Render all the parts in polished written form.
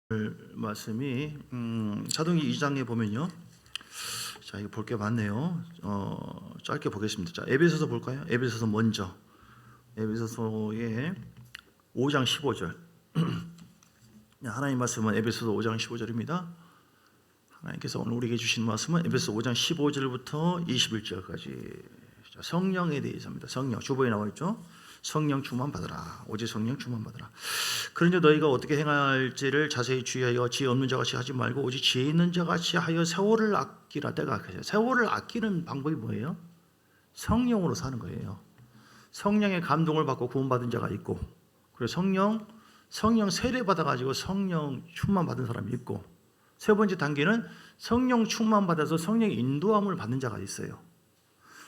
말씀이 사도행전 2장에 보면요. 자, 이거 볼 게 많네요. 짧게 보겠습니다. 자, 에베소서 볼까요? 에베소서 먼저. 에베소서의 5장 15절. 하나님 말씀은 에베소서 5장 15절입니다. 하나님께서 오늘 우리에게 주신 말씀은 에베소 5장 15절부터 21절까지. 자, 성령에 대해서입니다. 성령 주보에 나와 있죠. 성령 충만 받으라. 오직 성령 충만 받으라. 그런데 너희가 어떻게 행할지를 자세히 주의하여 지혜 없는 자같이 하지 말고 오직 지혜 있는 자같이 하여 세월을 아끼라. 때가 악하죠. 세월을 아끼는 방법이 뭐예요? 성령으로 사는 거예요. 성령의 감동을 받고 구원받은 자가 있고, 그리고 성령 세례 받아가지고 성령 충만 받은 사람이 있고, 세 번째 단계는 성령 충만 받아서 성령의 인도함을 받는 자가 있어요.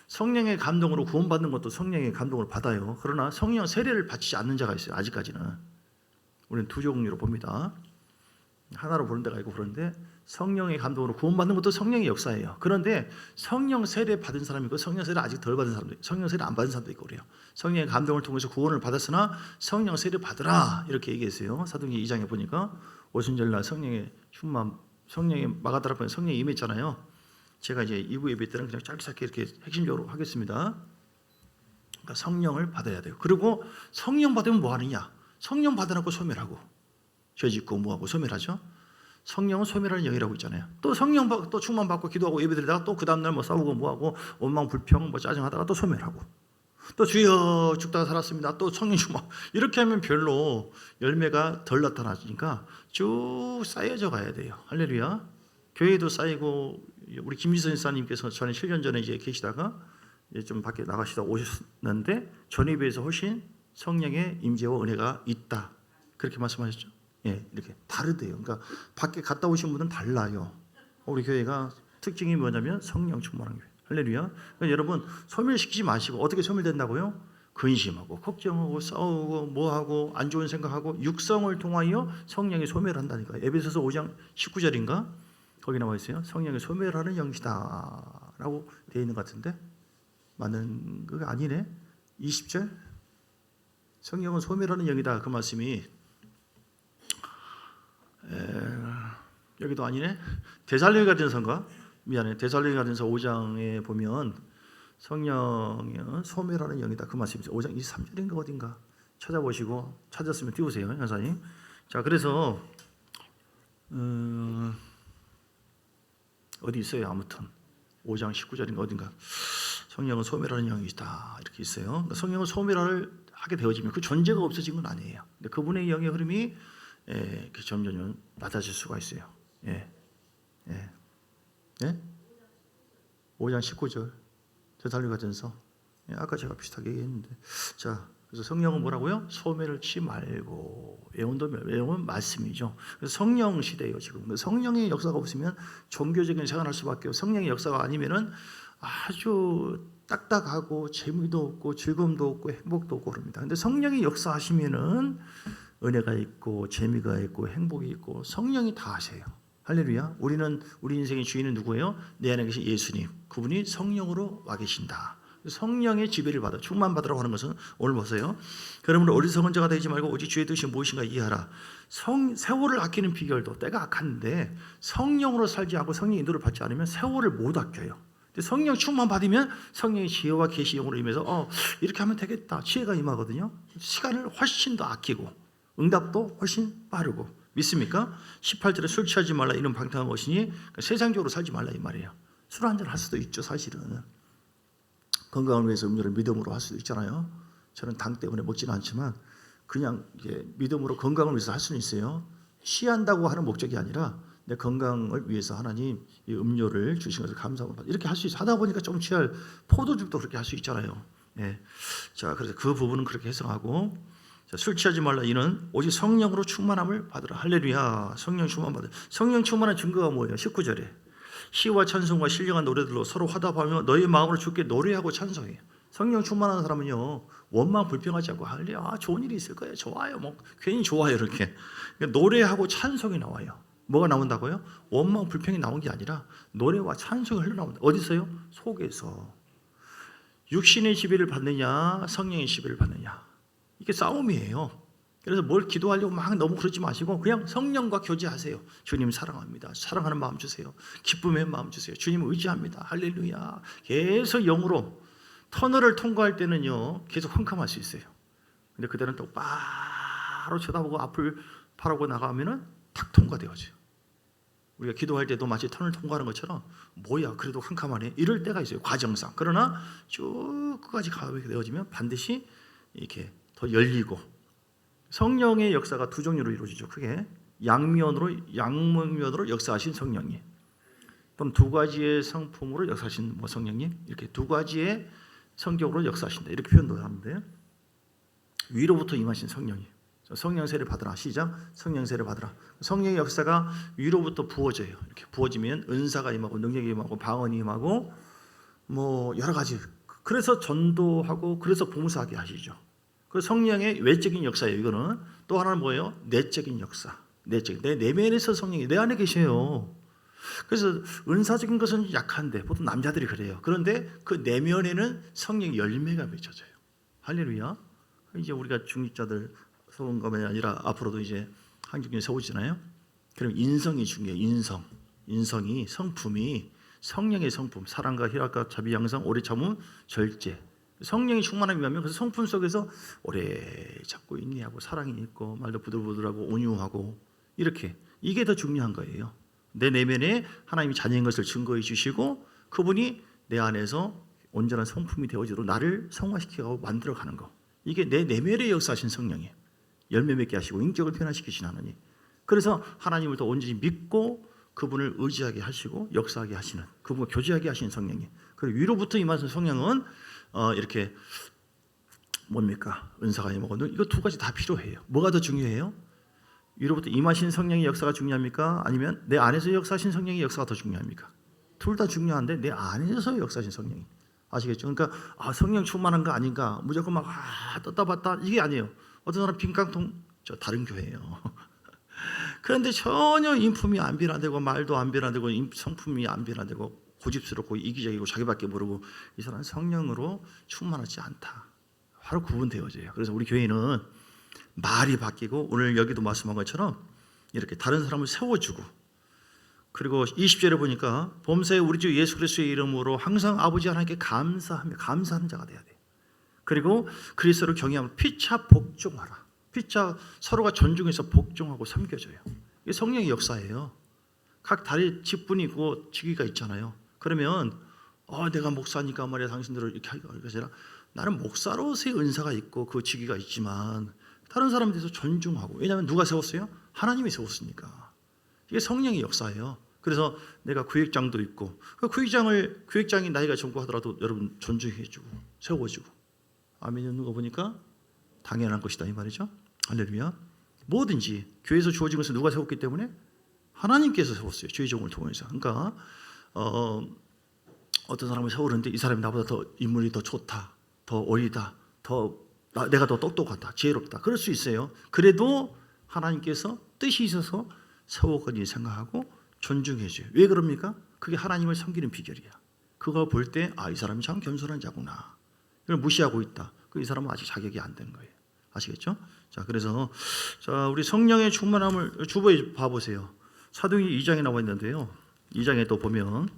성령의 감동으로 구원받는 것도 성령의 감동을 받아요. 그러나 성령 세례를 받지 않는 자가 있어요. 아직까지는. 우리는 두 종류로 봅니다. 하나로 보는 데가 있고, 그런데 성령의 감동으로 구원받는 것도 성령의 역사예요. 그런데 성령 세례 받은 사람이 있고 성령 세례 아직 덜 받은 사람도 있고, 성령 세례 안 받은 사람도 있고 그래요. 성령의 감동을 통해서 구원을 받았으나 성령 세례 받으라 이렇게 얘기했어요. 사도행전 2장에 보니까 오순절날 성령의 충만, 성령의 마가다락방에 성령이 임했잖아요. 제가 이제 2부 예배 때는 그냥 짧게 이렇게 핵심적으로 하겠습니다. 그러니까 성령을 받아야 돼요. 그리고 성령 받으면 뭐 하느냐? 성령 받아놓고 소멸하고, 죄 짓고 뭐하고 소멸하죠. 성령은 소멸하는 영이라고 있잖아요. 또 성령 또 충만 받고 기도하고 예배드리다가 또 그 다음날 뭐 싸우고 뭐하고 원망 불평 뭐 짜증하다가 또 소멸하고, 또 주여 죽다가 살았습니다. 또 성령 충만. 이렇게 하면 별로 열매가 덜 나타나니까 쭉 쌓여져 가야 돼요. 할렐루야. 교회도 쌓이고, 우리 김지선 사님께서 전에 7년 전에 이제 계시다가 이제 좀 밖에 나가시다 오셨는데 전에 비해서 훨씬 성령의 임재와 은혜가 있다. 그렇게 말씀하셨죠. 예, 이렇게 다르대요. 그러니까 밖에 갔다 오신 분은 달라요. 우리 교회가 특징이 뭐냐면 성령 충만한 교회. 할렐루야. 그러니까 여러분 소멸시키지 마시고. 어떻게 소멸된다고요? 근심하고 걱정하고 싸우고 뭐하고 안 좋은 생각하고 육성을 통하여 성령이 소멸한다니까. 에베소서 5장 19절인가? 거기 나와 있어요. 성령이 소멸하는 영이다 라고 되어 있는 것 같은데 맞는 그게 아니네. 20절 성령은 소멸하는 영이다. 그 말씀이 여기도 아니네. 데살로니가전서인가? 미안해. 데살로니가전서 5장에 보면 성령은 소멸하는 영이다. 그 말씀이 5장 23절인가 어딘가 찾아보시고, 찾았으면 띄우세요, 형사님. 자, 그래서 어디 있어요? 아무튼 5장 19절인가 어딘가 성령은 소멸하는 영이다 이렇게 있어요. 그러니까 성령은 소멸을 하게 되어지면 그 존재가 없어진 건 아니에요. 근데 그분의 영의 흐름이 점점 낮아질 수가 있어요. 예. 5장 19절 데살로니가전서. 아까 제가 비슷하게 얘기했는데, 자, 그래서 성령은 뭐라고요? 소멸치 말고. 애원은 말씀이죠. 그래서 성령 시대예요 지금. 성령의 역사가 없으면 종교적인 생활할 수밖에 없어요. 성령의 역사가 아니면은 아주 딱딱하고 재미도 없고 즐거움도 없고 행복도 없고 그럽니다. 근데 성령이 역사하시면은 은혜가 있고 재미가 있고 행복이 있고 성령이 다 하세요. 할렐루야. 우리 인생의 주인은 누구예요? 내 안에 계신 예수님. 그분이 성령으로 와 계신다. 성령의 지배를 받아 충만 받으라고 하는 것은 오늘 보세요. 그러므로 어리석은 자가 되지 말고 오직 주의 뜻이 무엇인가 이해하라. 세월을 아끼는 비결도 때가 악한데 성령으로 살지 않고 성령 인도를 받지 않으면 세월을 못 아껴요. 근데 성령 충만 받으면 성령의 지혜와 계시 영으로 임해서 이렇게 하면 되겠다. 지혜가 임하거든요. 시간을 훨씬 더 아끼고 응답도 훨씬 빠르고. 믿습니까? 18절에 술 취하지 말라 이런 방탕한 것이니, 그러니까 세상적으로 살지 말라 이 말이에요. 술 한잔 할 수도 있죠. 사실은 건강을 위해서 음료를 믿음으로 할 수도 있잖아요. 저는 당 때문에 먹지는 않지만 그냥 이게 믿음으로 건강을 위해서 할 수는 있어요. 취한다고 하는 목적이 아니라 내 건강을 위해서 하나님 이 음료를 주신 것을 감사하고 이렇게 할 수 있어. 하다 보니까 좀 취할 포도즙도 그렇게 할 수 있잖아요. 예. 자, 그래서 그 부분은 그렇게 해석하고, 자, 술 취하지 말라 이는 오직 성령으로 충만함을 받으라. 할렐루야. 성령 충만 받으라. 성령 충만한 증거가 뭐예요? 19절에 시와 찬송과 신령한 노래들로 서로 화답하며 너희 마음으로 주께 노래하고 찬송해요. 성령 충만한 사람은요 원망 불평하지 않고 할렐루야 좋은 일이 있을 거예요. 좋아요. 뭐 괜히 좋아요 이렇게 노래하고 찬송이 나와요. 뭐가 나온다고요? 원망 불평이 나온 게 아니라 노래와 찬송이 흘러나온다. 어디서요? 속에서. 육신의 지배를 받느냐 성령의 지배를 받느냐, 이게 싸움이에요. 그래서 뭘 기도하려고 막 너무 그러지 마시고 그냥 성령과 교제하세요. 주님 사랑합니다. 사랑하는 마음 주세요. 기쁨의 마음 주세요. 주님 의지합니다. 할렐루야. 계속 영으로 터널을 통과할 때는요 계속 캄캄할 수 있어요. 근데 그때는 또 바로 쳐다보고 앞을 바라고 나가면은 탁 통과되어져요. 우리가 기도할 때도 마치 터널 통과하는 것처럼 뭐야 그래도 캄캄하네 이럴 때가 있어요. 과정상. 그러나 쭉 끝까지 가게 되어지면 반드시 이렇게 더 열리고 성령의 역사가 두 종류로 이루어지죠. 크게 양면으로 역사하신 성령님, 또는 두 가지의 성품으로 역사하신 성령님, 이렇게 두 가지의 성격으로 역사하신다 이렇게 표현도 하는데 위로부터 임하신 성령님, 성령세를 받으라. 시작. 성령세를 받으라. 성령의 역사가 위로부터 부어져요. 이렇게 부어지면 은사가 임하고 능력이 임하고 방언이 임하고 뭐 여러 가지. 그래서 전도하고 그래서 봉사하게 하시죠. 그 성령의 외적인 역사예요. 이거는 또 하나는 뭐예요? 내적인 역사. 내적. 내 내면에서 성령이 내 안에 계셔요. 그래서 은사적인 것은 약한데 보통 남자들이 그래요. 그런데 그 내면에는 성령의 열매가 맺혀져요. 할렐루야. 이제 우리가 중직자들 세운 것만이 아니라 앞으로도 이제 한국교회 세우잖아요. 그럼 인성이 중요해요. 인성이 성품이 성령의 성품, 사랑과 희락과 자비, 양성, 오래 참음, 절제. 성령이 충만함이 하면 그 성품 속에서 오래 참고 인내하고 사랑이 있고 말도 부들부들하고 온유하고 이렇게 이게 더 중요한 거예요. 내 내면에 하나님이 자녀인 것을 증거해 주시고 그분이 내 안에서 온전한 성품이 되어지도록 나를 성화시키고 만들어가는 거. 이게 내 내면에 역사하신 성령이에요. 열매 맺게 하시고 인격을 변화시키신 하나님. 그래서 하나님을 더 온전히 믿고 그분을 의지하게 하시고 역사하게 하시는 그분과 교제하게 하시는 성령이. 그리고 위로부터 임하신 성령은 이렇게 뭡니까? 은사가 임하고 이거 두 가지 다 필요해요. 뭐가 더 중요해요? 위로부터 임하신 성령의 역사가 중요합니까? 아니면 내 안에서 역사하신 성령의 역사가 더 중요합니까? 둘 다 중요한데 내 안에서 역사하신 성령이. 아시겠죠? 그러니까 성령 충만한 거 아닌가? 무조건 막 떴다 봤다 이게 아니에요. 어떤 사람 빈깡통 저 다른 교회예요. 그런데 전혀 인품이 안 변화되고 말도 안 변화되고 성품이 안 변화되고 고집스럽고 이기적이고 자기밖에 모르고 이 사람은 성령으로 충만하지 않다. 바로 구분되어져요. 그래서 우리 교회는 말이 바뀌고 오늘 여기도 말씀한 것처럼 이렇게 다른 사람을 세워주고 그리고 20절에 보니까 범사에 우리 주 예수 그리스도의 이름으로 항상 아버지 하나님께 감사하며 감사하는 자가 돼야 돼요. 그리고 그리스도를 경외하며 피차 복종하라. 피차 서로가 존중해서 복종하고 섬겨줘요. 이게 성령의 역사예요. 각 다리 직분이 있고 직위가 있잖아요. 그러면 내가 목사니까 말이야 당신들을 이렇게 하기가 아니라 나는 목사로서의 은사가 있고 그 직위가 있지만 다른 사람에 대해서 존중하고 왜냐하면 누가 세웠어요? 하나님이 세웠으니까. 이게 성령의 역사예요. 그래서 내가 구역장도 있고 그 구역장이 나이가 젊고 하더라도 여러분 존중해주고 세워주고 아멘 있는 거 보니까 당연한 것이다 이 말이죠. 할렐루야. 뭐든지 교회에서 주어진 것을 누가 세웠기 때문에 하나님께서 세웠어요. 주의 종을 통해서. 그러니까 어떤 사람을 세우는데 이 사람이 나보다 더 인물이 더 좋다, 더 어리다, 내가 더 똑똑하다, 지혜롭다. 그럴 수 있어요. 그래도 하나님께서 뜻이 있어서 세웠거니 생각하고 존중해줘요. 왜 그럽니까? 그게 하나님을 섬기는 비결이야. 그거 볼 때 이 사람이 참 겸손한 자구나. 이걸 무시하고 있다. 이 사람은 아직 자격이 안 된 거예요. 아시겠죠? 자, 그래서 우리 성령의 충만함을 주보에 봐보세요. 사도행전 2장에 나와 있는데요. 2장에 또 보면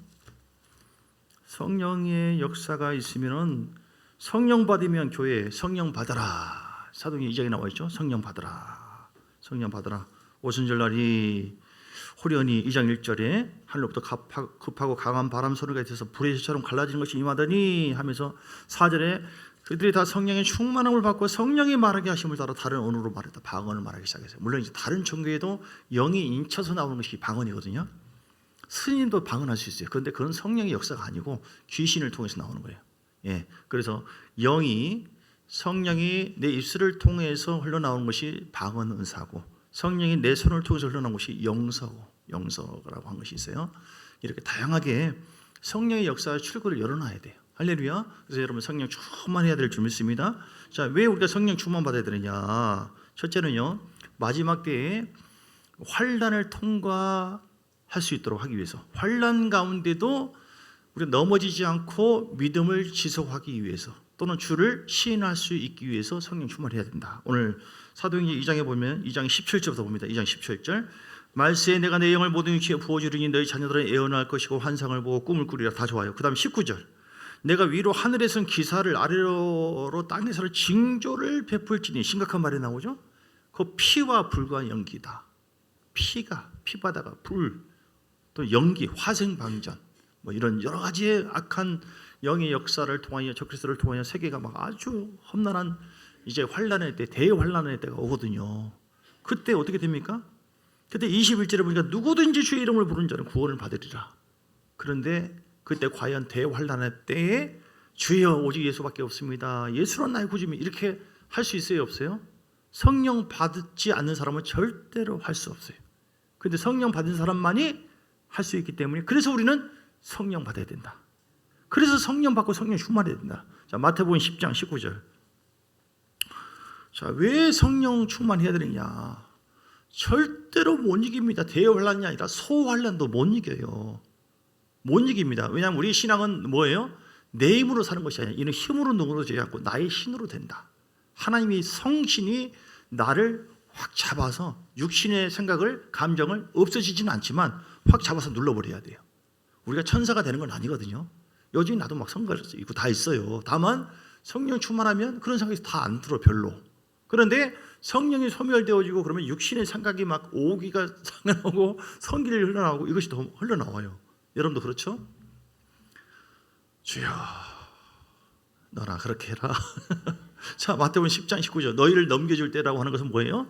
성령의 역사가 있으면은 성령 받으면 교회에 성령 받아라. 사도행전 2장에 나와 있죠. 성령 받아라. 성령 받아라. 오순절 날이 호련히 2장 1절에 하늘로부터 급하고 강한 바람 소리가 있어서 불의 쇠처럼 갈라지는 것이 임하더니 하면서 4절에 그들이 다 성령의 충만함을 받고 성령이 말하게 하심을 따라 다른 언어로 말했다. 방언을 말하기 시작했어요. 물론 이제 다른 종교에도 영이 인쳐서 나오는 것이 방언이거든요. 스님도 방언할 수 있어요. 그런데 그건 성령의 역사가 아니고 귀신을 통해서 나오는 거예요. 예, 그래서 성령이 내 입술을 통해서 흘러나오는 것이 방언 은사고 성령이 내 손을 통해서 흘러나오는 것이 영서라고 한 것이 있어요. 이렇게 다양하게 성령의 역사의 출구를 열어놔야 돼요. 할렐루야. 그래서 여러분 성령 충만해야 될 줄 믿습니다. 자, 왜 우리가 성령 충만 받아야 되느냐? 첫째는요, 마지막 때에 환난을 통과할 수 있도록 하기 위해서, 환난 가운데도 우리가 넘어지지 않고 믿음을 지속하기 위해서 또는 주를 시인할 수 있기 위해서 성령 충만해야 된다. 오늘 사도행전 2장에 보면 2장 17절부터 봅니다. 2장 17절. 말세에 내가 내 영을 모든 위치에 부어주리니 너희 자녀들은 예언할 것이고 환상을 보고 꿈을 꾸리라. 다 좋아요. 그 다음 19절. 내가 위로 하늘에서는 기사를 아래로 땅에서는 징조를 베풀지니. 심각한 말이 나오죠. 그 피와 불과 연기다. 피바다가 불, 또 연기, 화생방전, 뭐 이런 여러 가지의 악한 영의 역사를 통하여 적그리스도를 통하여 세계가 막 아주 험난한 이제 환란의 때, 대환란의 때가 오거든요. 그때 어떻게 됩니까? 그때 21절에 보니까 누구든지 주의 이름을 부르는 자는 구원을 받으리라. 그런데 그때 과연 대환란의 때에 주여 오직 예수밖에 없습니다. 예수는 나의 구주미 이렇게 할 수 있어요, 없어요? 성령 받지 않는 사람은 절대로 할 수 없어요. 그런데 성령 받은 사람만이 할 수 있기 때문에 그래서 우리는 성령 받아야 된다. 그래서 성령 받고 성령 충만해야 된다. 자, 마태복음 10장 19절. 자, 왜 성령 충만해야 되느냐? 절대로 못 이깁니다. 대환란이 아니라 소환란도 못 이겨요. 못 이깁니다. 왜냐하면 우리 신앙은 뭐예요? 내 힘으로 사는 것이 아니라 이는 힘으로 능으로 되지 않고 나의 신으로 된다. 하나님이 성신이 나를 확 잡아서 육신의 생각을 감정을 없어지지는 않지만 확 잡아서 눌러버려야 돼요. 우리가 천사가 되는 건 아니거든요. 요즘 나도 막 성가를 있고 다 있어요. 다만 성령 충만하면 그런 생각이 다 안 들어 별로. 그런데 성령이 소멸되어지고 그러면 육신의 생각이 막 오기가 상하고 성기를 흘러나오고 이것이 더 흘러나와요. 여러분도 그렇죠? 주여 너나 그렇게 해라. 자, 마태복음 10장 19절. 너희를 넘겨줄 때라고 하는 것은 뭐예요?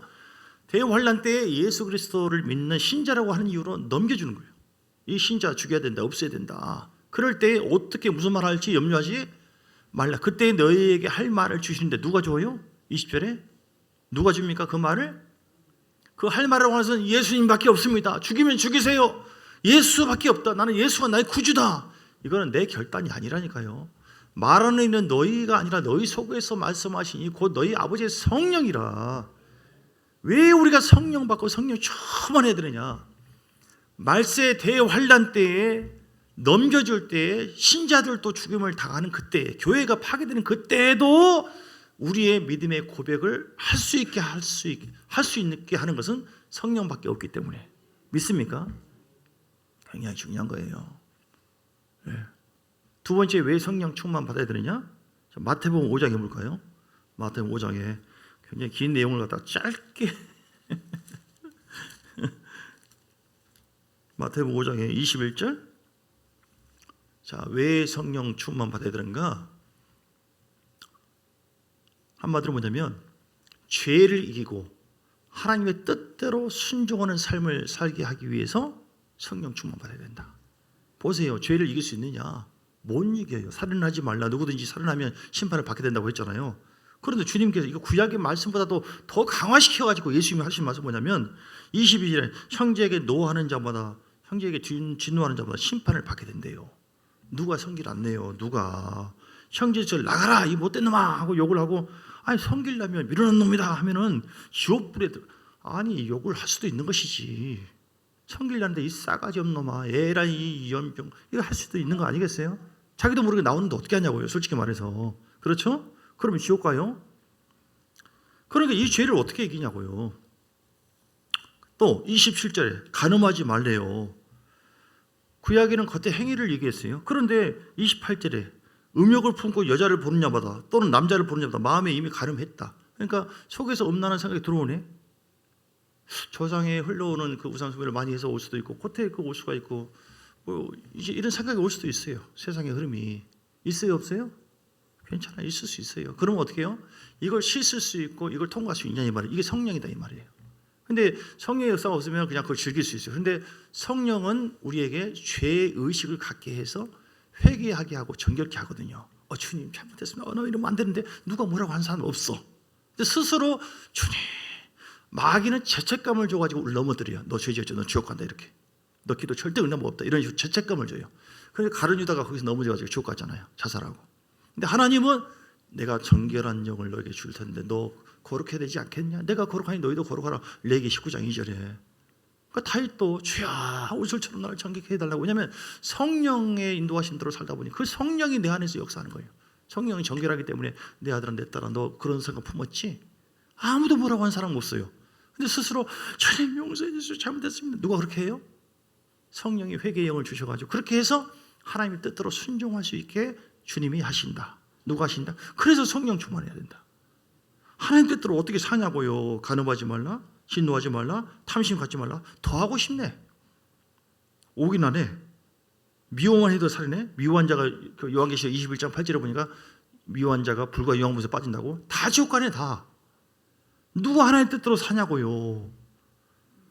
대환란 때에 예수 그리스도를 믿는 신자라고 하는 이유로 넘겨주는 거예요. 이 신자 죽여야 된다, 없애야 된다. 그럴 때 어떻게 무슨 말 할지 염려하지 말라. 그때 너희에게 할 말을 주시는데 누가 줘요? 20절에 누가 줍니까? 그 말을? 그 할 말이라고 하는 것은 예수님밖에 없습니다. 죽이면 죽이세요. 예수밖에 없다. 나는 예수가 나의 구주다. 이거는 내 결단이 아니라니까요. 말하는 이는 너희가 아니라 너희 속에서 말씀하시니 곧 너희 아버지의 성령이라. 왜 우리가 성령 받고 성령 충만해야 되느냐? 말세 대환란 때에 넘겨줄 때에 신자들도 죽임을 당하는 그때, 교회가 파괴되는 그때에도 우리의 믿음의 고백을 할 수 있게 하는 것은 성령밖에 없기 때문에. 믿습니까? 굉장히 중요한 거예요. 네. 두 번째, 왜 성령 충만 받아야 되느냐? 마태복음 5장에 볼까요? 마태복음 5장에 굉장히 긴 내용을 갖다가 짧게 마태복음 5장에 21절. 자, 왜 성령 충만 받아야 되는가? 한마디로 뭐냐면 죄를 이기고 하나님의 뜻대로 순종하는 삶을 살게 하기 위해서 성령 충만 받아야 된다. 보세요. 죄를 이길 수 있느냐? 못 이겨요. 살인하지 말라. 누구든지 살인하면 심판을 받게 된다고 했잖아요. 그런데 주님께서 이거 구약의 말씀보다도 더 강화시켜가지고 예수님이 하신 말씀 뭐냐면 22절에 형제에게 노하는 자마다 형제에게 진노하는 자마다 심판을 받게 된대요. 누가 성기를 안 내요? 누가? 형제 절 나가라 이 못된 놈아 하고 욕을 하고 아니 성기려면 미련한 놈이다 하면은 지옥불에 아니 욕을 할 수도 있는 것이지. 성기려는데 이 싸가지 없는 놈아 에라 이 연병 이거 할 수도 있는 거 아니겠어요? 자기도 모르게 나오는데 어떻게 하냐고요. 솔직히 말해서. 그렇죠? 그러면 지옥 가요? 그러니까 이 죄를 어떻게 이기냐고요. 또 27절에 간음하지 말래요. 그 이야기는 겉에 행위를 얘기했어요. 그런데 28절에 음욕을 품고 여자를 보는 자마다 또는 남자를 보는 자마다 마음에 이미 가늠했다. 그러니까 속에서 음란한 생각이 들어오네. 조상에 흘러오는 그 우상 숭배를 많이 해서 올 수도 있고 코트에 올 수가 있고 뭐 이제 이런 생각이 올 수도 있어요. 세상의 흐름이 있어요, 없어요? 괜찮아, 있을 수 있어요. 그러면 어떻게 해요? 이걸 씻을 수 있고 이걸 통과할 수 있냐 이 말이에요. 이게 성령이다 이 말이에요. 근데 성령의 역사가 없으면 그냥 그걸 즐길 수 있어요. 근데 성령은 우리에게 죄의 의식을 갖게 해서 회개하게 하고 정결케 하거든요. 주님 잘못했으면 너 이러면 안 되는데 누가 뭐라고 하는 사람 없어. 근데 스스로 주님 마귀는 죄책감을 줘가지고 우리를 넘어뜨려요. 너 죄 지었죠. 너 지옥 간다 이렇게. 너 기도 절대 응답 없다. 이런 식으로 죄책감을 줘요. 그래서 가룟 유다가 거기서 넘어져가지고 지옥 갔잖아요. 자살하고. 근데 하나님은 내가 정결한 영을 너에게 줄 텐데 너 거룩해야 되지 않겠냐? 내가 거룩하니 너희도 거룩하라. 레기 19장 2절에. 그러니까 다윗도 주야 우슬처럼 나를 정결케 해달라고. 왜냐하면 성령의 인도하신 대로 살다 보니 그 성령이 내 안에서 역사하는 거예요. 성령이 정결하기 때문에 내 아들아 내 딸아 너 그런 생각 품었지? 아무도 뭐라고 한 사람 없어요. 근데 스스로 주님 용서해 주시오, 잘못했습니다. 누가 그렇게 해요? 성령이 회개의 영을 주셔가지고 그렇게 해서 하나님의 뜻대로 순종할 수 있게 주님이 하신다. 누가 하신다? 그래서 성령 충만해야 된다. 하나님 뜻대로 어떻게 사냐고요. 간음하지 말라, 진노하지 말라, 탐심 갖지 말라. 더 하고 싶네. 오긴 하네. 미워만 해도 살이네. 미워한 자가 그 요한계시록 21장 8절에 보니까 미워한 자가 불과 유황불에 빠진다고. 다 지옥 가네 다. 누가 하나님 뜻대로 사냐고요.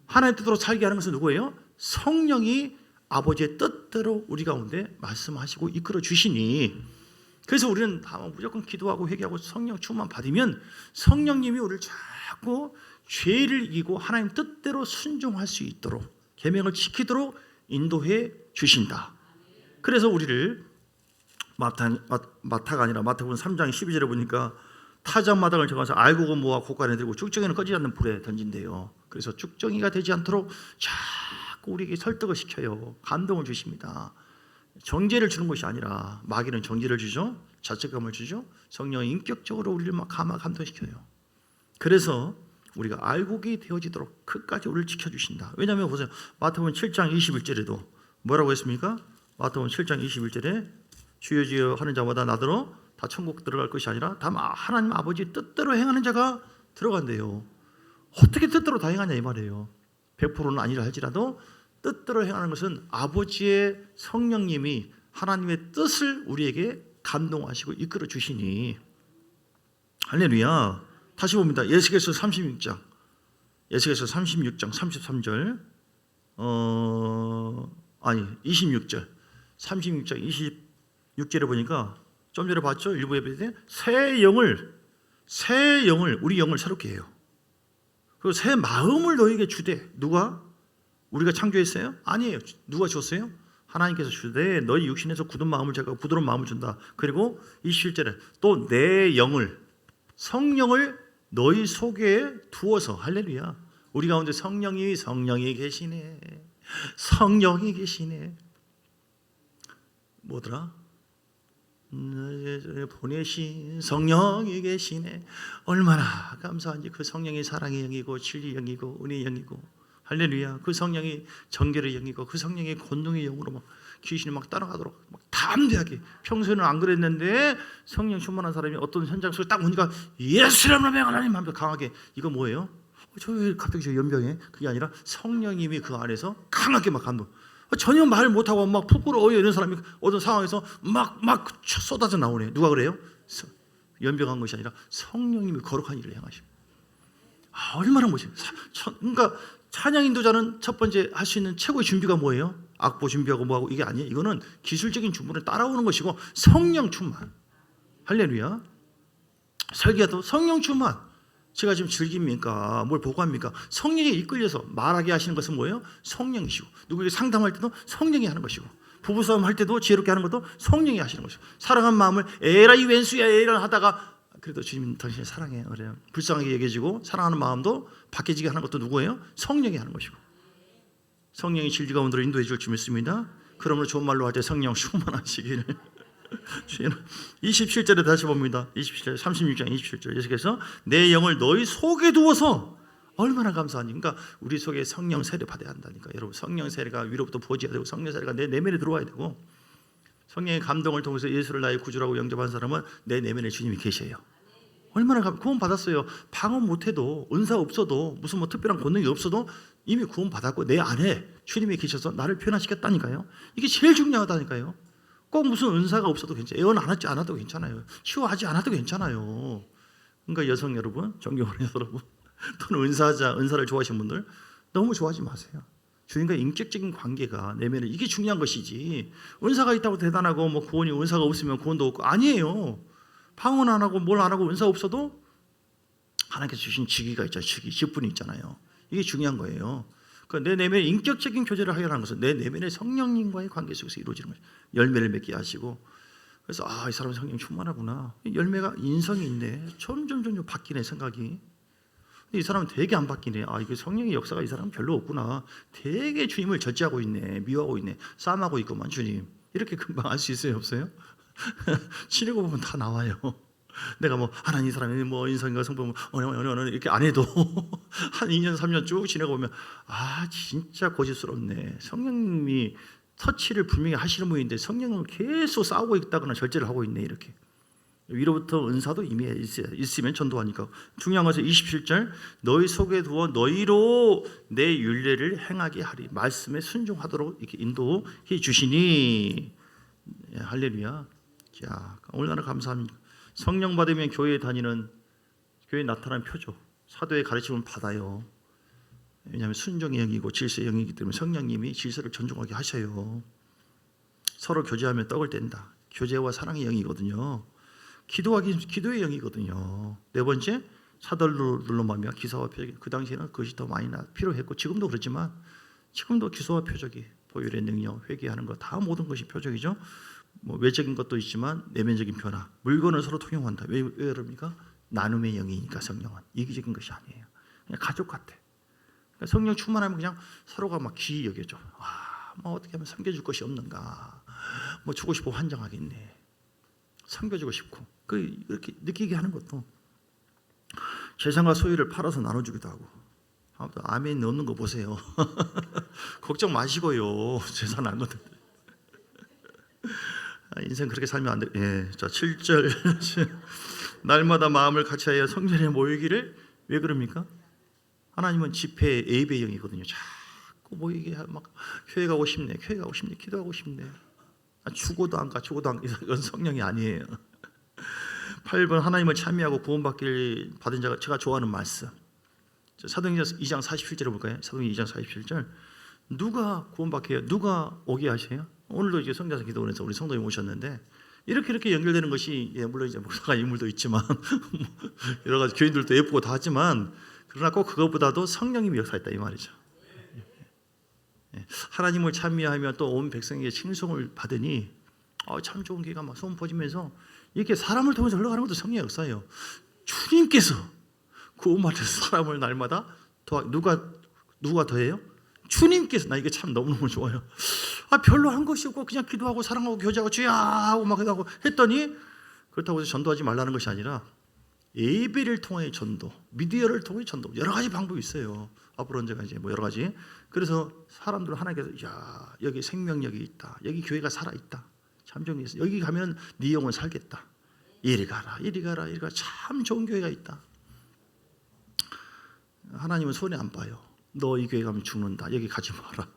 하나님 뜻대로 살게 하는 것은 누구예요? 성령이 아버지의 뜻대로 우리 가운데 말씀하시고 이끌어 주시니, 그래서 우리는 다 무조건 기도하고 회개하고 성령 충만 받으면 성령님이 우리를 자꾸 죄를 이기고 하나님 뜻대로 순종할 수 있도록, 계명을 지키도록 인도해 주신다. 그래서 우리를 마타가 아니라 마태복음 3장 12절에 보니까 타작마당을 정해서 알곡은 모아 곳간에 들고 쭉정이는 꺼지지 않는 불에 던진대요. 그래서 쭉정이가 되지 않도록 자꾸 우리에게 설득을 시켜요. 감동을 주십니다. 정죄를 주는 것이 아니라, 마귀는 정죄를 주죠, 자책감을 주죠. 성령이 인격적으로 우리를 막 감동시켜요. 그래서 우리가 알곡이 되어지도록 끝까지 우리를 지켜주신다. 왜냐하면 보세요, 마태복음 7장 21절에도 뭐라고 했습니까? 마태복음 7장 21절에 주여 주여 하는 자마다 나더러 다 천국 들어갈 것이 아니라 다만 하나님 아버지 뜻대로 행하는 자가 들어간대요. 어떻게 뜻대로 다 행하냐 이 말이에요. 100%는 아니라 할지라도 뜻대로 행하는 것은 아버지의 성령님이 하나님의 뜻을 우리에게 감동하시고 이끌어 주시니, 할렐루야. 다시 봅니다. 예수께서 36장 33절 26절 36장 26절에 보니까 좀 전에 봤죠? 일부 예배 때 새 영을 우리 영을 새롭게 해요. 그리고 새 마음을 너에게 주되. 누가? 우리가 창조했어요? 아니에요. 누가 줬어요? 하나님께서 주되 너희 육신에서 굳은 마음을 제가 부드러운 마음을 준다. 그리고 27절에 또 내 영을, 성령을 너희 속에 두어서. 할렐루야. 우리 가운데 성령이 계시네. 성령이 계시네. 뭐더라? 보내신 성령이 계시네. 얼마나 감사한지. 그 성령이 사랑의 영이고 진리의 영이고 은혜의 영이고, 할렐루야. 그 성령이 정결의 영이고 그 성령이 권능의 영으로 막 귀신이 막 따라가도록 막 담대하게. 평소에는 안 그랬는데 성령 충만한 사람이 어떤 현장 속에 딱 오니까 예수라는 명을 하나님 하면서 강하게. 이거 뭐예요? 저 왜 갑자기 저 연병에? 그게 아니라 성령님이 그 안에서 강하게 막 감동. 전혀 말 못하고 막 부끄러워 이런 사람이 어떤 상황에서 막 쏟아져 나오네. 누가 그래요? 연병한 것이 아니라 성령님이 거룩한 일을 행하시고. 얼마나 멋있어요. 그러니까 찬양 인도자는 첫 번째 할 수 있는 최고의 준비가 뭐예요? 악보 준비하고 뭐하고 이게 아니에요. 이거는 기술적인 준비를 따라오는 것이고 성령 충만. 할렐루야. 설교도 성령 충만. 제가 지금 즐깁니까? 뭘 보고 합니까? 성령에 이끌려서 말하게 하시는 것은 뭐예요? 성령이시고, 누구에게 상담할 때도 성령이 하는 것이고, 부부싸움 할 때도 지혜롭게 하는 것도 성령이 하시는 것이고, 사랑한 마음을 에라 이 왼수야 에라 하다가 그래도 주님 당신을 사랑해 그래요. 불쌍하게 여겨지고 사랑하는 마음도 바뀌어지게 하는 것도 누구예요? 성령이 하는 것이고, 성령이 진리 가운데로 인도해 줄 줄 믿습니다. 그러므로 좋은 말로 할 때 성령 충만하시기를. 27절에 다시 봅니다. 27절 36장 27절 예수께서 내 영을 너희 속에 두어서. 얼마나 감사하니. 그러니까 우리 속에 성령 세례 받아야 한다니까. 여러분, 성령 세례가 위로부터 부어져야 되고 성령 세례가 내 내면에 들어와야 되고, 성령의 감동을 통해서 예수를 나의 구주라고 영접한 사람은 내 내면에 주님이 계셔요. 얼마나 구원 받았어요. 방언 못해도, 은사 없어도, 무슨 뭐 특별한 권능이 없어도 이미 구원 받았고 내 안에 주님이 계셔서 나를 변화시켰다니까요. 이게 제일 중요하다니까요. 꼭 무슨 은사가 없어도 괜찮아요. 예언 안 하지 않아도 괜찮아요. 치유하지 않아도 괜찮아요. 그러니까 여성 여러분, 존경하는 여러분, 또는 은사를 좋아하시는 분들 너무 좋아하지 마세요. 주님과 인격적인 관계가 내면에 이게 중요한 것이지, 은사가 있다고 대단하고 뭐 구원이 은사가 없으면 구원도 없고 아니에요. 방언 안 하고 뭘 안 하고 은사 없어도 하나님께서 주신 직위가 있잖아요. 직분이 있잖아요. 이게 중요한 거예요. 내 내면의 인격적인 교제를 하게 하는 것은 내 내면의 성령님과의 관계 속에서 이루어지는 거예요. 열매를 맺게 하시고. 그래서 이 사람은 성령 충만하구나. 열매가 인성이 있네. 점점 바뀌네 생각이. 근데 이 사람은 되게 안 바뀌네. 이게 성령의 역사가 이 사람은 별로 없구나. 되게 주님을 절제하고 있네. 미워하고 있네. 싸움하고 있구만 주님. 이렇게 금방 알 수 있어요 없어요? 치려고 보면 다 나와요. 내가 뭐 하나님 사람이 뭐 인성과 성품 어느 이렇게 안 해도 한 2년 3년 쭉 지내고 보면 아 진짜 고집스럽네. 성령님이 터치를 분명히 하시는 분인데 성령은 계속 싸우고 있다거나 절제를 하고 있네. 이렇게 위로부터 은사도 이미 있으면 전도하니까. 중요한 것은 27절 너희 속에 두어 너희로 내 율례를 행하게 하리. 말씀에 순종하도록 이렇게 인도해 주시니. 예, 할렐루야. 자, 얼마나 감사합니다. 성령 받으면 교회에 다니는, 교회에 나타나는 표죠. 사도의 가르침을 받아요. 왜냐하면 순종의 영이고 질서의 영이기 때문에 성령님이 질서를 존중하게 하셔요. 서로 교제하면 떡을 뗀다. 교제와 사랑의 영이거든요. 기도의 영이거든요. 네 번째, 사도들로 말미암아 기사와 표적이. 그 당시에는 그것이 더 많이 필요했고 지금도 그렇지만 지금도 기사와 표적이, 보혈의 능력, 회개하는 것 다 모든 것이 표적이죠. 뭐 외적인 것도 있지만 내면적인 변화, 물건을 서로 통용한다. 왜 그럽니까? 나눔의 영이니까. 성령은 이기적인 것이 아니에요. 그냥 가족 같아. 그러니까 성령 충만하면 그냥 서로가 막 귀히 여겨져. 뭐 어떻게 하면 섬겨줄 것이 없는가? 뭐 주고 싶고 환장하겠네. 섬겨주고 싶고 이렇게 느끼게 하는 것도 재산과 소유를 팔아서 나눠주기도 하고. 아무튼 아멘 넣는 거 보세요. 걱정 마시고요. 재산 안 넣는. 인생 그렇게 살면 안 돼. 예, 자 7절 날마다 마음을 같이하여 성전에 모이기를. 왜 그럽니까? 하나님은 집회 예배 영이거든요. 자꾸 모이게 막 교회 가고 싶네, 교회 가고 싶네, 기도하고 싶네. 죽어도 안 가, 죽어도 안 가. 이건 성령이 아니에요. 8번 하나님을 참여하고 구원받길 받은 자가, 제가 좋아하는 말씀. 사도행전 2장 47절을 볼까요? 사도행전 2장 47절. 누가 구원받게 해요? 누가 오게 하세요? 오늘도 이제 성자서 기도원에서 우리 성도님 오셨는데 이렇게 연결되는 것이, 예, 물론 이제 목사가 인물도 있지만 여러 가지 교인들도 예쁘고 다 하지만 그러나 꼭 그것보다도 성령님이 역사했다 이 말이죠. 예, 하나님을 참여하며 또 온 백성에게 칭송을 받으니 참 좋은 기회가 막 소문 퍼지면서 이렇게 사람을 통해서 흘러가는 것도 성령의 역사예요. 주님께서 구원받아서 사람을 날마다 누가 더해요? 주님께서. 나 이게 참 너무너무 좋아요. 별로 한 것이 없고 그냥 기도하고 사랑하고 교제하고 주야 하고 막 하고 했더니, 그렇다고 해서 전도하지 말라는 것이 아니라 예배를 통해 전도, 미디어를 통해 전도, 여러 가지 방법이 있어요. 앞으로 언제가 이제 뭐 여러 가지. 그래서 사람들 하나님께서 야 여기 생명력이 있다, 여기 교회가 살아 있다, 참 좋은 게 있어, 여기 가면 네 영혼 살겠다, 이리 가라 이리 가라 이리 가라, 참 좋은 교회가 있다. 하나님은 손해 안 봐요. 너 이 교회 가면 죽는다, 여기 가지 마라.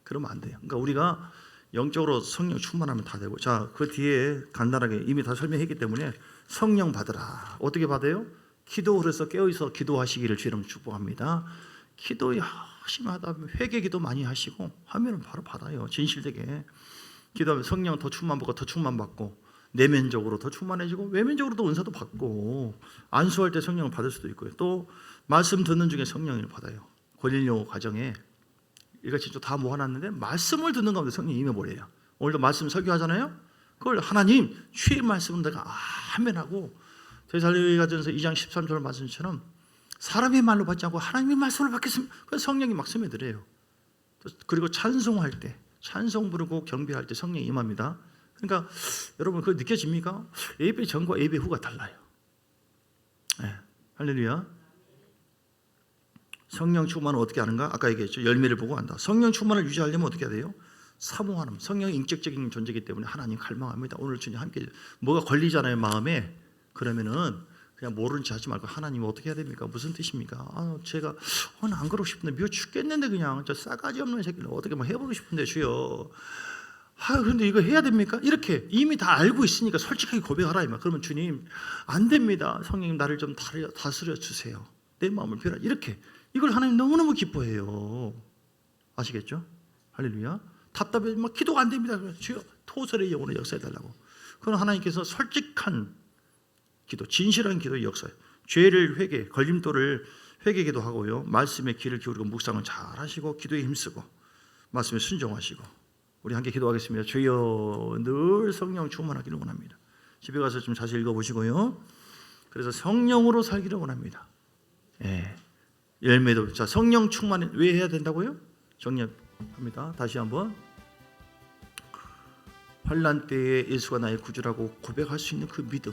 그러면 안 돼요. 그러니까 우리가 영적으로 성령 충만하면 다 되고. 자, 그 뒤에 간단하게 이미 다 설명했기 때문에 성령 받으라. 어떻게 받아요? 기도 그래서 깨어있어 기도하시기를 주님 축복합니다. 기도 열심히 하다 보면 회개 기도 많이 하시고 하면은 바로 받아요. 진실되게 기도하면 성령 더 충만받고 더 충만받고 내면적으로 더 충만해지고 외면적으로도 은사도 받고 안수할 때 성령을 받을 수도 있고요. 또 말씀 듣는 중에 성령을 받아요. 고린도 가정에 이같이 다 모아놨는데 말씀을 듣는 가운데 성령이 임해버려요. 오늘도 말씀 설교하잖아요. 그걸 하나님 주의 말씀은 내가 아멘하고, 데살로니가전서 2장 13절 말씀처럼 사람의 말로 받지 않고 하나님의 말씀을 받겠습니다. 그래서 성령이 막 스며들어요. 그리고 찬송할 때, 찬송 부르고 경배할 때 성령이 임합니다. 그러니까 여러분 그거 느껴집니까? 예배 전과 예배 후가 달라요. 네. 할렐루야. 성령 충만은 어떻게 하는가? 아까 얘기했죠. 열매를 보고 한다. 성령 충만을 유지하려면 어떻게 해야 돼요? 사모하는. 성령이 인격적인 존재이기 때문에 하나님 갈망합니다. 오늘 주님 함께. 뭐가 걸리잖아요 마음에. 그러면은 그냥 모르는 체 하지 말고 하나님 어떻게 해야 됩니까? 무슨 뜻입니까? 제가 오늘 안 그러고 싶은데 미워 죽겠는데 그냥 저 싸가지 없는 새끼를 어떻게 뭐 해보고 싶은데 주여. 그런데 이거 해야 됩니까? 이렇게 이미 다 알고 있으니까 솔직하게 고백하라. 그러면 주님 안 됩니다. 성령님 나를 좀 다스려 주세요. 내 마음을 변화. 이렇게. 이걸 하나님 너무너무 기뻐해요. 아시겠죠? 할렐루야. 답답해 막 기도가 안 됩니다. 주여 토설의 영혼을 역사해달라고. 그건 하나님께서 솔직한 기도, 진실한 기도의 역사예요. 죄를 회개, 걸림돌을 회개기도 하고요. 말씀에 귀를 기울이고 묵상을 잘 하시고 기도에 힘쓰고 말씀에 순종하시고. 우리 함께 기도하겠습니다. 주여 늘 성령 충만하기를 원합니다. 집에 가서 좀 자세히 읽어보시고요. 그래서 성령으로 살기를 원합니다. 예. 열매도. 자, 성령 충만 왜 해야 된다고요? 정리합니다. 다시 한번. 환난 때에 예수가 나의 구주라고 고백할 수 있는 그 믿음.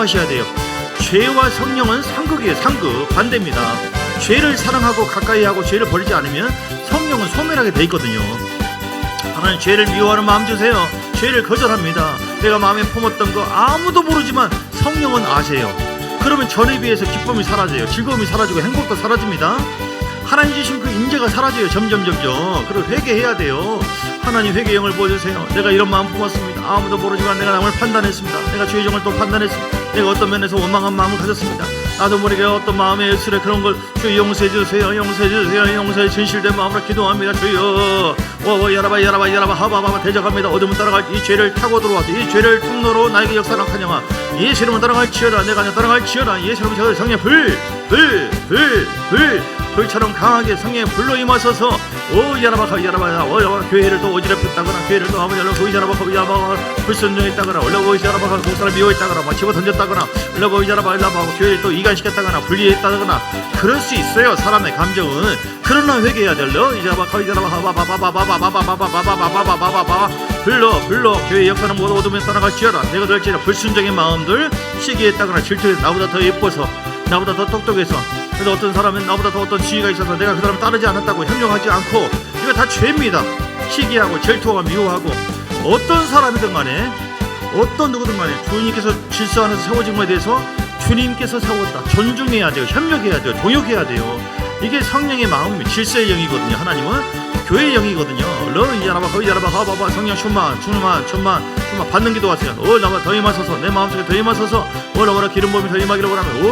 미워하셔야 돼요. 죄와 성령은 상극이에요. 상극 반대입니다. 죄를 사랑하고 가까이 하고 죄를 버리지 않으면 성령은 소멸하게 돼 있거든요. 하나님 죄를 미워하는 마음 주세요. 죄를 거절합니다. 내가 마음에 품었던 거 아무도 모르지만 성령은 아세요. 그러면 전에 비해서 기쁨이 사라져요. 즐거움이 사라지고 행복도 사라집니다. 하나님 주신 그 인재가 사라져요. 점점. 그리고 회개해야 돼요. 하나님 회개의 영을 부어주세요. 내가 이런 마음 품었습니다. 아무도 모르지만 내가 남을 판단했습니다. 내가 주의 종을 또 판단했습니다. 내가 어떤 면에서 원망한 마음을 가졌습니다. 나도 모르게 어떤 마음의 예술에 그런 걸 주여 용서해 주세요. 용서해 주세요. 용서해 진실된 마음으로 기도합니다. 주여 야라바 하바바바 대적합니다. 어둠을 따라갈 이 죄를 타고 들어와서 이 죄를 통로로 나에게 역사를 하냐마 예수 이름으로 따라갈지어다. 내가 따라갈지어다. 예수 이름으로 제가 성령 불처럼 강하게 성령의 불로 임하소서. 야라바 교회를 또 어지럽혔다거나 교회를 또 아무 열로 보이자라바 불순종했다거나 올라보이자라바 목사를 미워했다거나 막 집어 던졌다거나 올라보이자라바 교회를 또 이간시켰다거나 분리했다거나 그럴 수 있어요. 사람의 감정은. 그러나 회개해야 될러. 이자바 불러 교회 역사는 모두 어둠에 떠나갈지어다. 내가 될지라 불순종의 마음들 시기했다거나 질투해서 나보다 더 예뻐서 나보다 더 똑똑해서 그래서 어떤 사람은 나보다 더 어떤 지위가 있어서 내가 그 사람 따르지 않았다고 협력하지 않고 이거 다 죄입니다. 시기하고 질투하고 미워하고 어떤 사람이든 간에 어떤 누구든 간에 주님께서 질서 안에서 세워진 것에 대해서 주님께서 세웠다. 존중해야 돼요. 협력해야 돼요. 동역해야 돼요. 이게 성령의 마음이 질서의 영이거든요. 하나님은 교회의 영이거든요. 성령 충만 받는 기도하세요. 나만 더 임하소서. 내 마음속에 더 임하소서. 오라 기름 부음이 더 임하기를 원하며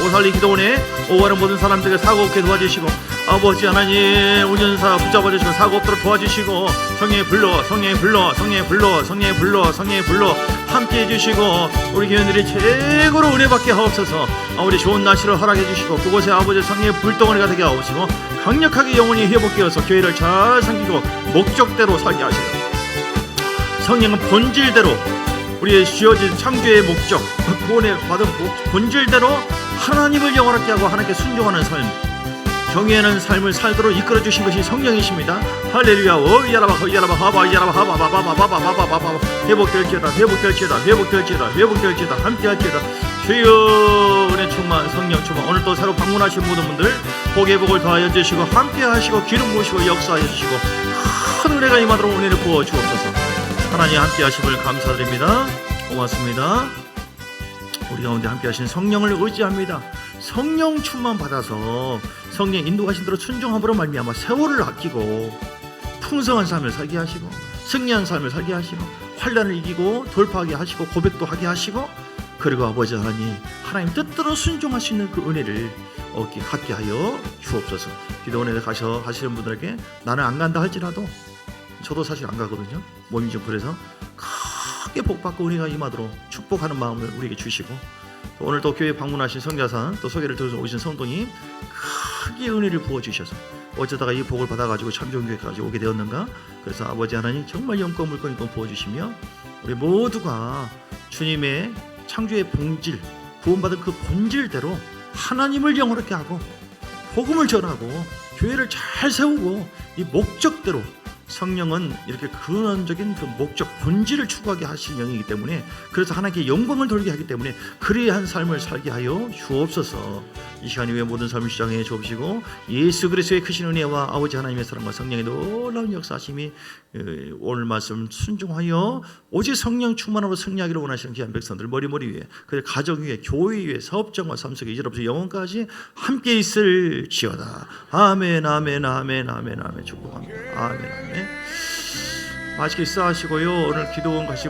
오살리 기도원에 오하는 모든 사람들에게 사고 없게 도와주시고 아버지 하나님 운전사 붙잡아 주시고 사고 없도록 도와주시고 성령의 불로 함께 해주시고 우리 교회들이 최고로 은혜 받게 하옵소서. 우리 좋은 날씨를 허락해 주시고 그곳에 아버지 성령의 불덩어리가 되게 하옵시고 강력하게 영혼이 회복되어 교회를 잘 섬기고 목적대로 살게 하시고 성령은 본질대로 우리의 주어진 창조의 목적 구원에 받은 본질대로 하나님을 영원하게 하고 하나님께 순종하는 삶 경외하는 삶을 살도록 이끌어 주신 것이 성령이십니다. 할렐루야. 회복될지어다 함께할지어다. 주여 은혜 충만 성령 충만 오늘 또 새로 방문하신 모든 분들 복의 복을 더하여 주시고 함께하시고 기름 부으시고 역사하여 주시고 큰 은혜가 임하도록 은혜를 부어 주옵소서. 하나님 함께하심을 감사드립니다. 고맙습니다. 우리 가운데 함께하신 성령을 의지합니다. 성령 충만 받아서 성령 인도하신 대로 순종함으로 말미암아 세월을 아끼고 풍성한 삶을 살게 하시고 승리한 삶을 살게 하시고 환난을 이기고 돌파하게 하시고 고백도 하게 하시고 그리고 아버지 하나님 뜻대로 순종할 수 있는 그 은혜를 갖게 하여 주옵소서. 기도원에 가셔 하시는 분들에게 나는 안 간다 할지라도 저도 사실 안 가거든요. 몸이 좀 그래서 크게 복받고 은혜가 임하도록 축복하는 마음을 우리에게 주시고 또 오늘 또 교회 방문하신 성자산 또 소개를 들어서 오신 성도님 크게 은혜를 부어주셔서 어쩌다가 이 복을 받아가지고 참 좋은 교회까지 오게 되었는가. 그래서 아버지 하나님 정말 영권 물권 부어주시며 우리 모두가 주님의 창조의 본질 구원받은 그 본질대로 하나님을 영원하게 하고 복음을 전하고 교회를 잘 세우고 이 목적대로 성령은 이렇게 근원적인 그 목적, 본질을 추구하게 하신 영이기 때문에, 그래서 하나님께 영광을 돌게 하기 때문에 그리한 삶을 살게 하여 주옵소서. 이 시간 이후에 모든 삶을 주장해 주옵시고, 예수 그리스도의 크신 은혜와 아버지 하나님의 사랑과 성령의 놀라운 역사하심이 오늘 말씀 순종하여 오직 성령 충만으로 승리하기를 원하시는 귀한 백성들 머리 위에, 그 가정 위에, 교회 위에, 사업장과 삶 속에 이제로부터 영원까지 함께 있을지어다. 아멘, 아멘, 아멘, 아멘, 아멘. 축복합니다. 아멘, 아멘. 맛있게 식사하시고요. 오늘 기도원 가시